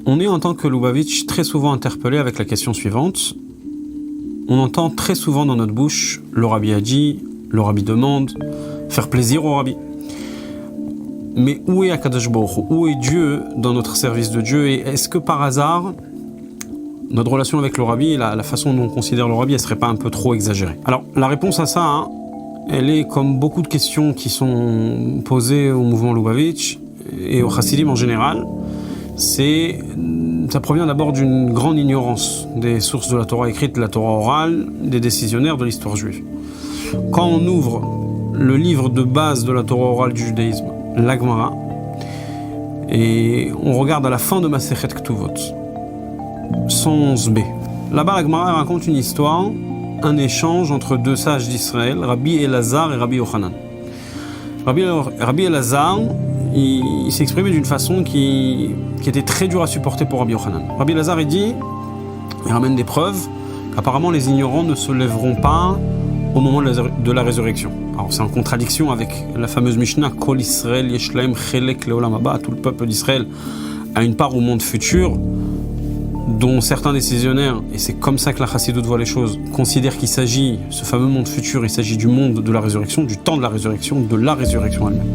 On est en tant que Lubavitch très souvent interpellé avec la question suivante. On entend très souvent dans notre bouche le Rabbi a dit, le Rabbi demande, faire plaisir au Rabbi. Mais où est Akadosh Baruch Hu? Où est Dieu dans notre service de Dieu? Et est-ce que par hasard, notre relation avec le Rabbi et la façon dont on considère le Rabbi, elle serait pas un peu trop exagérée? Alors, la réponse à ça, elle est comme beaucoup de questions qui sont posées au mouvement Lubavitch et au Chassidim en général. Ça provient d'abord d'une grande ignorance des sources de la Torah écrite, de la Torah orale, des décisionnaires de l'histoire juive. Quand on ouvre le livre de base de la Torah orale du judaïsme, la Gemara, et on regarde à la fin de Masechet Ketuvot, 111b. Là-bas, la Gemara raconte une histoire, un échange entre deux sages d'Israël, Rabbi Elazar et Rabbi Yochanan. Rabbi Elazar, il s'est exprimé d'une façon qui était très dure à supporter pour Rabbi Yochanan. Rabbi Elazar, il ramène des preuves qu'apparemment les ignorants ne se lèveront pas au moment de la résurrection. Alors c'est en contradiction avec la fameuse Mishnah Kol Israël yesh lahem chelek leolam haba, tout le peuple d'Israël a une part au monde futur, dont certains décisionnaires, et c'est comme ça que la Chassidoute voit les choses, considèrent qu'il s'agit, ce fameux monde futur, il s'agit du monde de la résurrection, du temps de la résurrection elle-même.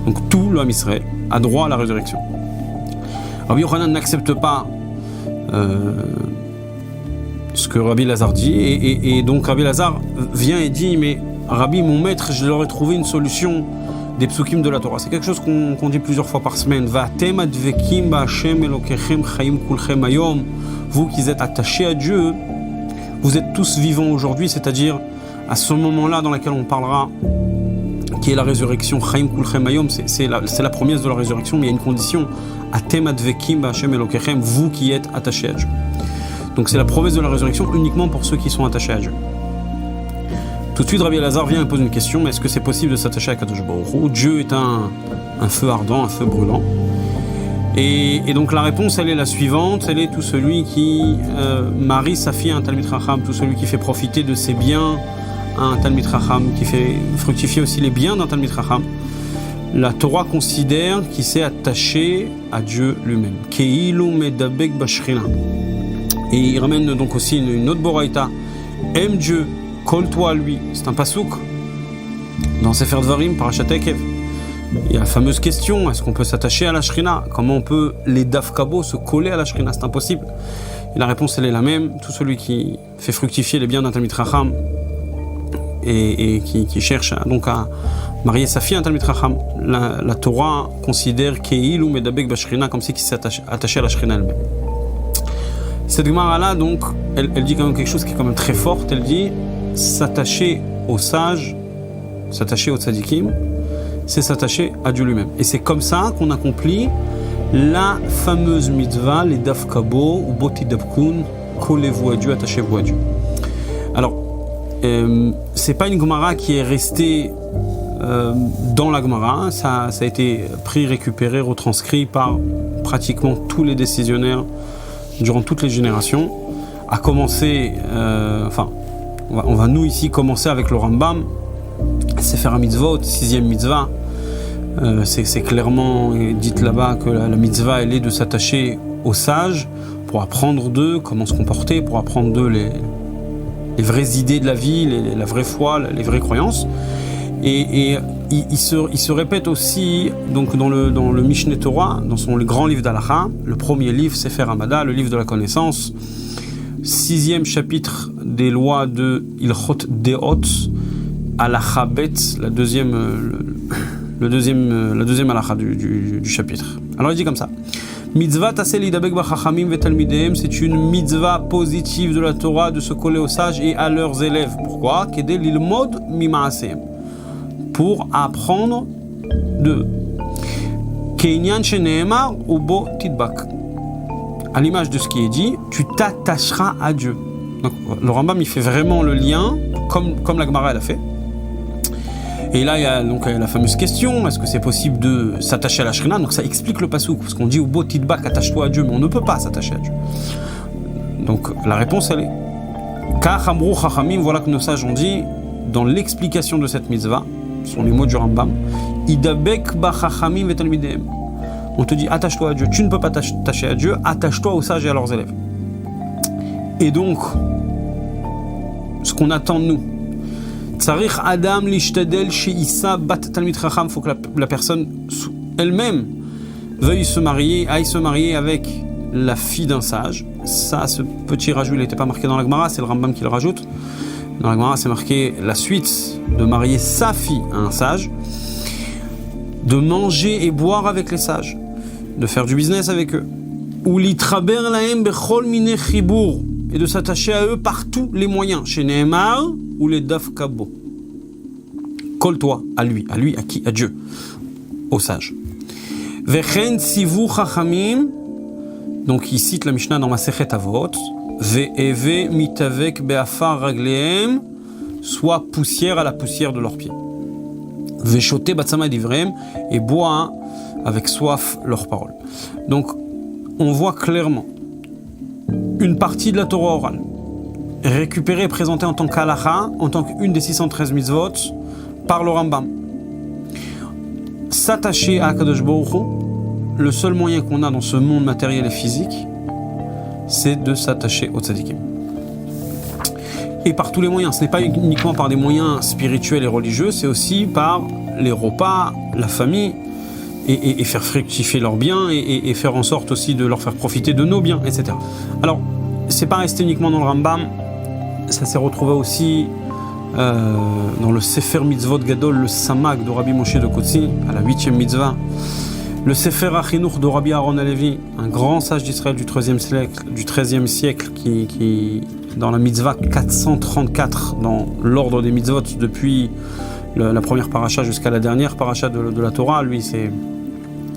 Donc tout l'homme Israël a droit à la résurrection. Rabbi Yochanan n'accepte pas ce que Rabbi Elazar dit, et donc Rabbi Elazar vient et dit, mais Rabbi, mon maître, je leur ai trouvé une solution des psukim de la Torah. C'est quelque chose qu'on dit plusieurs fois par semaine. Va'atem advekim ba'Hashem Elokechem chayim kulchem hayom. Vous qui êtes attachés à Dieu, vous êtes tous vivants aujourd'hui, c'est-à-dire à ce moment-là dans lequel on parlera, qui est la résurrection, chayim kulchem hayom, c'est la promesse de la résurrection, mais il y a une condition. Atem advekim ba'Hashem Elokechem, vous qui êtes attachés à Dieu. Donc c'est la promesse de la résurrection uniquement pour ceux qui sont attachés à Dieu. Tout de suite, Rabbi Elazar vient et pose une question, mais est-ce que c'est possible de s'attacher à Kadosh Baruch Hu? Dieu est un feu ardent, un feu brûlant. Et donc la réponse, elle est la suivante, elle est tout celui qui marie sa fille à un Talmid Chacham, tout celui qui fait profiter de ses biens à un Talmid Chacham, qui fait fructifier aussi les biens d'un Talmid Chacham. La Torah considère qu'il s'est attaché à Dieu lui-même. Keilu medabek bashchina. Et il ramène donc aussi une autre boraïta. Aime Dieu, colle-toi à lui. C'est un pasouk dans Sefer Dvarim, Parashat Ekev. Il y a la fameuse question, est-ce qu'on peut s'attacher à la Shrina? Comment on peut, les dafkabo, se coller à la Shrina? C'est impossible. Et la réponse, elle est la même. Tout celui qui fait fructifier les biens d'un Talmid Chacham et qui cherche donc à marier sa fille à un Talmid Chacham, la Torah considère Ke'ilu medabek b'Shrina comme si qu'il s'est attaché à la Shrina elle-même. Cette Gemara-là, donc, elle dit quand même quelque chose qui est quand même très forte. Elle dit s'attacher aux sages, s'attacher aux tzadikim, c'est s'attacher à Dieu lui-même. Et c'est comme ça qu'on accomplit la fameuse mitzvah, les dafkabo, ou boti dabkun, collez-vous à Dieu, attachez-vous à Dieu. Alors, c'est pas une Gemara qui est restée dans la Gemara, ça a été pris, récupéré, retranscrit par pratiquement tous les décisionnaires durant toutes les générations, à commencer, on va nous ici commencer avec le Rambam, Sefer HaMitzvot, 6e mitzvah. C'est clairement dit là-bas que la mitzvah, elle est de s'attacher aux sages pour apprendre d'eux comment se comporter, pour apprendre d'eux les vraies idées de la vie, la vraie foi, les vraies croyances. Et il se répète aussi donc dans le Mishneh Torah, dans son grand livre d'Halacha, le premier livre, Sefer Hamada, le livre de la connaissance, 6e chapitre des lois de Ilchot Deot, Halacha Bet, la deuxième Halacha du chapitre. Alors il dit comme ça. Mitzvah taseh lidabek b'chachamim vetalmidehem, c'est une mitzvah positive de la Torah de se coller aux sages et à leurs élèves. Pourquoi? Kedei lilmod mima'asehem, pour apprendre de Keinyan sheneemar ubo tidbak, à l'image de ce qui est dit, tu t'attacheras à Dieu. Donc le Rambam il fait vraiment le lien comme la Gemara elle a fait. Et là, il y a donc la fameuse question, est-ce que c'est possible de s'attacher à la Shrina? Donc ça explique le pasouk, parce qu'on dit au beau tidbak, attache-toi à Dieu, mais on ne peut pas s'attacher à Dieu. Donc la réponse, elle est Ka'achamru chachamim, voilà que nos sages ont dit, dans l'explication de cette mitzvah, ce sont les mots du Rambam, idabek ba chachamim vetalmidehem, on te dit attache-toi à Dieu. Tu ne peux pas t'attacher à Dieu, attache-toi aux sages et à leurs élèves. Et donc, ce qu'on attend de nous, Tsarich Adam lishtadel she'issa bat talmid chacham, faut que la personne elle-même veuille se marier, aille se marier avec la fille d'un sage. Ça, ce petit rajout, il n'était pas marqué dans la Gemara, c'est le Rambam qui le rajoute. Dans la Gemara, c'est marqué la suite de marier sa fille à un sage, de manger et boire avec les sages, de faire du business avec eux, ou litraber lahem bechol minei chibur, et de s'attacher à eux par tous les moyens, chez Nehemar ou les Dafkabo. Colle-toi à lui, à qui? À Dieu, au sage. Vechen sivu chachamim, donc il cite la Mishnah dans Masechet Avot, ve'eve mitavek be'afar raglehem, soit poussière à la poussière de leurs pieds. Ve'chote batzama divrem, et boit avec soif leurs paroles. Donc on voit clairement une partie de la Torah orale, récupérée et présentée en tant qu'halakha, en tant qu'une des 613 mitzvot, par le Rambam. S'attacher à Akadosh Baruch Hu, le seul moyen qu'on a dans ce monde matériel et physique, c'est de s'attacher aux tzadikim. Et par tous les moyens, ce n'est pas uniquement par des moyens spirituels et religieux, c'est aussi par les repas, la famille, et faire fructifier leurs biens, et faire en sorte aussi de leur faire profiter de nos biens, etc. Alors, c'est pas resté uniquement dans le Rambam, ça s'est retrouvé aussi dans le Sefer Mitzvot Gadol, le Samak de Rabbi Moshe de Kotsi, à la 8e mitzvah, le Sefer Achinuch de Rabbi Aaron Halevi, un grand sage d'Israël du XIIIe siècle, qui dans la mitzvah 434, dans l'ordre des mitzvot, depuis la première paracha jusqu'à la dernière paracha de la Torah, lui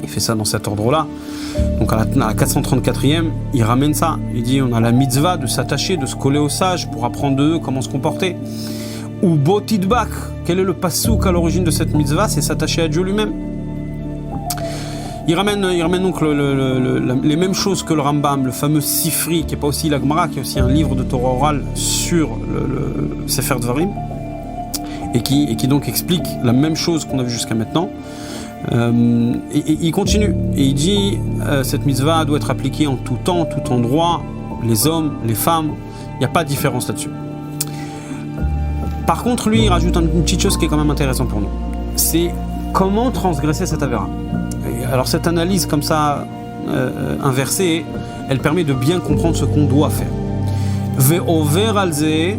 il fait ça dans cet ordre-là. Donc à la 434e, il ramène ça. Il dit on a la mitzvah de s'attacher, de se coller aux sages pour apprendre d'eux comment se comporter. Ou botidbak, quel est le passouk à l'origine de cette mitzvah? C'est s'attacher à Dieu lui-même. Il ramène donc les mêmes choses que le Rambam, le fameux Sifri, qui n'est pas aussi la Gemara, qui est aussi un livre de Torah orale sur le Sefer Dvarim, et qui donc explique la même chose qu'on a vu jusqu'à maintenant. Et il continue, et il dit cette mitzvah doit être appliquée en tout temps, tout endroit, les hommes, les femmes, il n'y a pas de différence là-dessus. Par contre, lui, il rajoute une petite chose qui est quand même intéressante pour nous. C'est comment transgresser cette avéra. Alors cette analyse comme ça, inversée, elle permet de bien comprendre ce qu'on doit faire. Ve'over alze,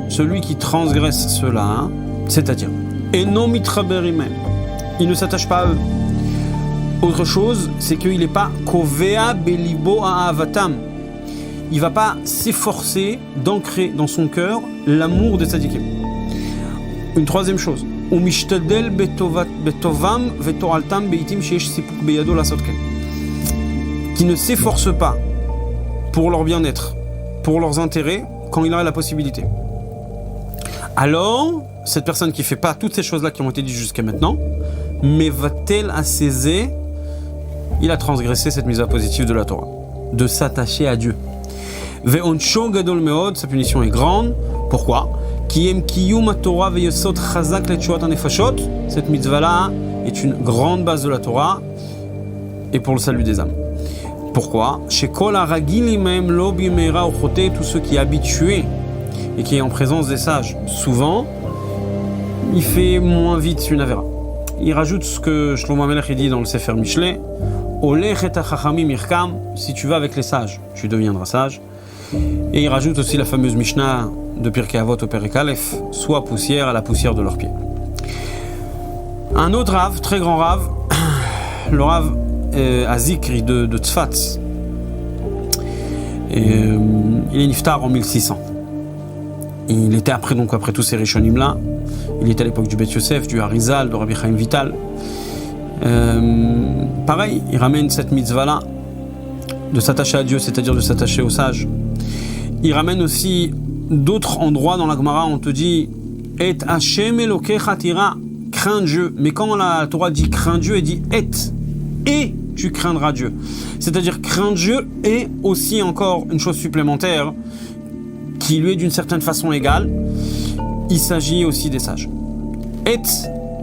celui qui transgresse cela, c'est-à-dire, eno mitraber imem, il ne s'attache pas à eux. Autre chose, c'est qu'il n'est pas kovea belibo ha'avatam. Il ne va pas s'efforcer d'ancrer dans son cœur l'amour des tzadikim. Une troisième chose, qui ne s'efforce pas pour leur bien-être, pour leurs intérêts, quand il a la possibilité. Alors, cette personne qui ne fait pas toutes ces choses-là qui ont été dites jusqu'à maintenant, mais va-t-elle assaisir, il a transgressé cette mise à positive de la Torah, de s'attacher à Dieu. Ve'onsho gadol meod, sa punition est grande. Pourquoi? Cette mitzvah-là est une grande base de la Torah et pour le salut des âmes. Pourquoi? Tous ceux qui sont habitués et qui est en présence des sages, souvent, il fait moins vite une avéra. Il rajoute ce que Shlomo HaMelech dit dans le Sefer Mishlei, si tu vas avec les sages, tu deviendras sage. Et il rajoute aussi la fameuse Mishnah de Pirkei Avot au Perek Aleph, soit poussière à la poussière de leurs pieds. Un autre Rav, très grand Rav, le Rav Azikri de Tzfat, il est niftar en 1600. Il était après tous ces Rishonim là, il était à l'époque du Beth Yosef, du Harizal, de Rabbi Chaim Vital. Pareil, il ramène cette mitzvah là, de s'attacher à Dieu, c'est-à-dire de s'attacher aux sages. Il ramène aussi d'autres endroits dans la Gemara, on te dit Et Hashem Elokecha tira, crains Dieu. Mais quand la Torah dit crains Dieu, elle dit et tu craindras Dieu. C'est-à-dire craindre Dieu et aussi encore une chose supplémentaire qui lui est d'une certaine façon égale, il s'agit aussi des sages. Et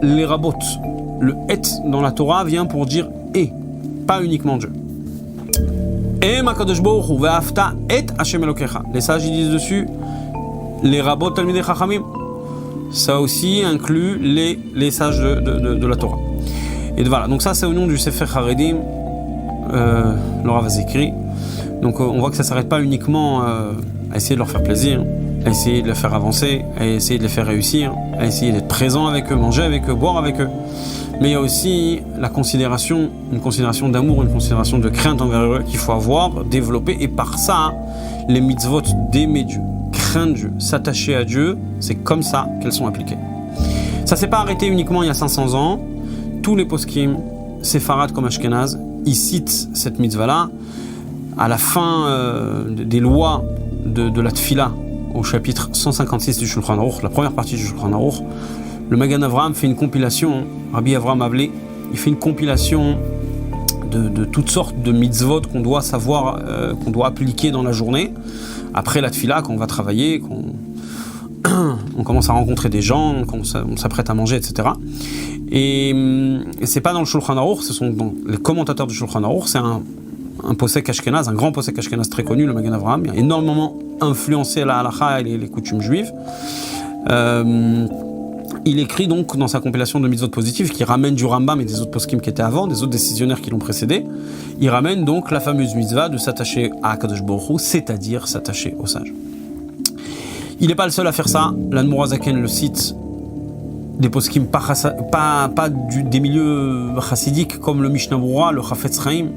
les rabot, le et dans la Torah vient pour dire et. pas uniquement Dieu. Et Makadosh Baruch Hu ve'afta et Hashem Elokecha. Les sages ils disent dessus les rabot talmidei chachamim. Ça aussi inclut les sages de la Torah. Et voilà, donc ça c'est au nom du Sefer Haredim, le Rav a écrit. Donc on voit que ça ne s'arrête pas uniquement à essayer de leur faire plaisir, à essayer de les faire avancer, à essayer de les faire réussir, à essayer d'être présent avec eux, manger avec eux, boire avec eux. Mais il y a aussi la considération, une considération d'amour, une considération de crainte envers eux qu'il faut avoir, développer, et par ça, les mitzvot d'aimer Dieu, craindre Dieu, s'attacher à Dieu, c'est comme ça qu'elles sont appliquées. Ça ne s'est pas arrêté uniquement il y a 500 ans. Tous les poskim, séfarades comme Ashkenaz, ils citent cette mitzvah-là. À la fin des lois de la Tfila, au chapitre 156 du Shulchan Aruch, la première partie du Shulchan Aruch, le Magan Avraham fait une compilation, Rabbi Avraham Avlé, il fait une compilation de toutes sortes de mitzvot qu'on doit savoir, qu'on doit appliquer dans la journée. Après la Tfila, quand on va travailler, on commence à rencontrer des gens, on s'apprête à manger, etc. Et c'est pas dans le Shulchan Aruch, ce sont dans les commentateurs du Shulchan Aruch, c'est un posek ashkenaz, un grand posek ashkenaz très connu, le Magan Avraham, il a énormément influencé la halakha et les coutumes juives. Il écrit donc dans sa compilation de mitzvot positives qui ramène du Rambam et des autres poskim qui étaient avant, des autres décisionnaires qui l'ont précédé. Il ramène donc la fameuse mitzvah de s'attacher à Akadosh Baruch Hu, c'est-à-dire s'attacher aux sages. Il n'est pas le seul à faire ça. L'Admor HaZaken le cite, des poskim pas des milieux chassidiques comme le Mishnah Berurah, le Chafetz Chaim,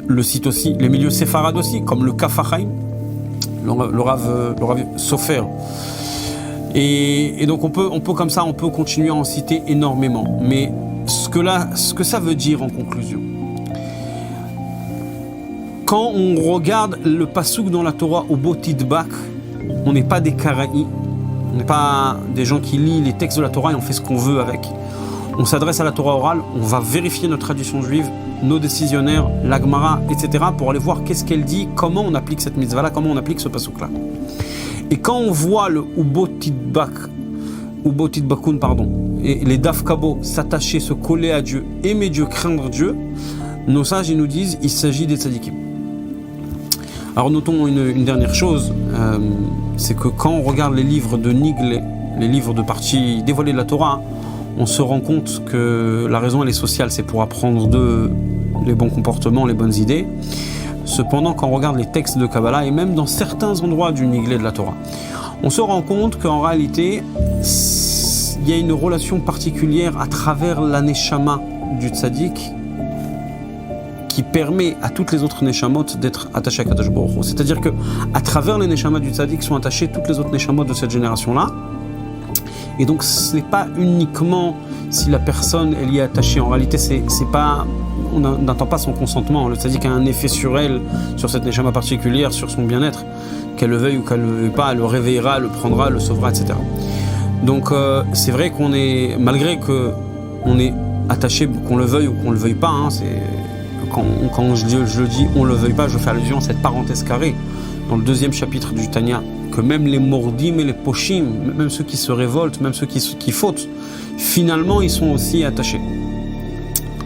le cite aussi, les milieux séfarades aussi, comme le Kaf HaChaim, le Rav Sofer. Et donc on peut comme ça, on peut continuer à en citer énormément. Mais ce que ça veut dire en conclusion, quand on regarde le passouk dans la Torah au Botidbak, on n'est pas des karaïs, on n'est pas des gens qui lisent les textes de la Torah et on fait ce qu'on veut avec. On s'adresse à la Torah orale, on va vérifier notre tradition juive, nos décisionnaires, l'Agmara, etc. pour aller voir qu'est-ce qu'elle dit, comment on applique cette mitzvah-là, comment on applique ce passouk-là. Et quand on voit le Ubotidbakun, et les Dafkabo s'attacher, se coller à Dieu, aimer Dieu, craindre Dieu, nos sages ils nous disent il s'agit des tzadikim. Alors notons une dernière chose, c'est que quand on regarde les livres de Nigle, les livres de parties dévoilées de la Torah, on se rend compte que la raison elle est sociale, c'est pour apprendre d'eux les bons comportements, les bonnes idées. Cependant, quand on regarde les textes de Kabbalah, et même dans certains endroits du Niglé de la Torah, on se rend compte qu'en réalité, il y a une relation particulière à travers la Neshama du Tzaddik qui permet à toutes les autres Neshamot d'être attachées à Kadosh Baruch Hu. C'est-à-dire qu'à travers les Neshamot du Tzaddik sont attachées toutes les autres Neshamot de cette génération-là. Et donc ce n'est pas uniquement si la personne elle y est attachée. En réalité, c'est pas, on n'attend pas son consentement. Le tzaddik a un effet sur elle, sur cette neshama particulière, sur son bien-être, qu'elle le veuille ou qu'elle ne le veuille pas, elle le réveillera, elle le prendra, elle le sauvera, etc. Donc c'est vrai qu'on est, malgré qu'on est attaché, qu'on le veuille ou qu'on le veuille pas, hein, quand je le dis, on le veuille pas, je fais allusion à cette parenthèse carrée dans le 2e chapitre du Tanya, que même les mordim et les pochim, même ceux qui se révoltent, même ceux qui fautent, finalement ils sont aussi attachés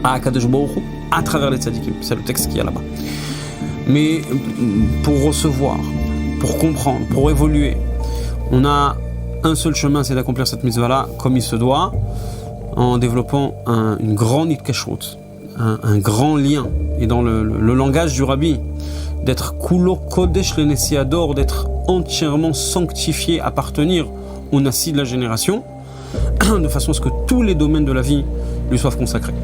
à Akadosh Baruch Hu à travers les tzadikim. C'est le texte qu'il y a là-bas. Mais pour recevoir, pour comprendre, pour évoluer, on a un seul chemin, c'est d'accomplir cette mitzvah-là comme il se doit, en développant une grande itkashrut, un grand lien, et dans le langage du Rabbi, d'être kulo kodesh le nesiador, d'être entièrement sanctifié, appartenir au Nassi de la génération, de façon à ce que tous les domaines de la vie lui soient consacrés.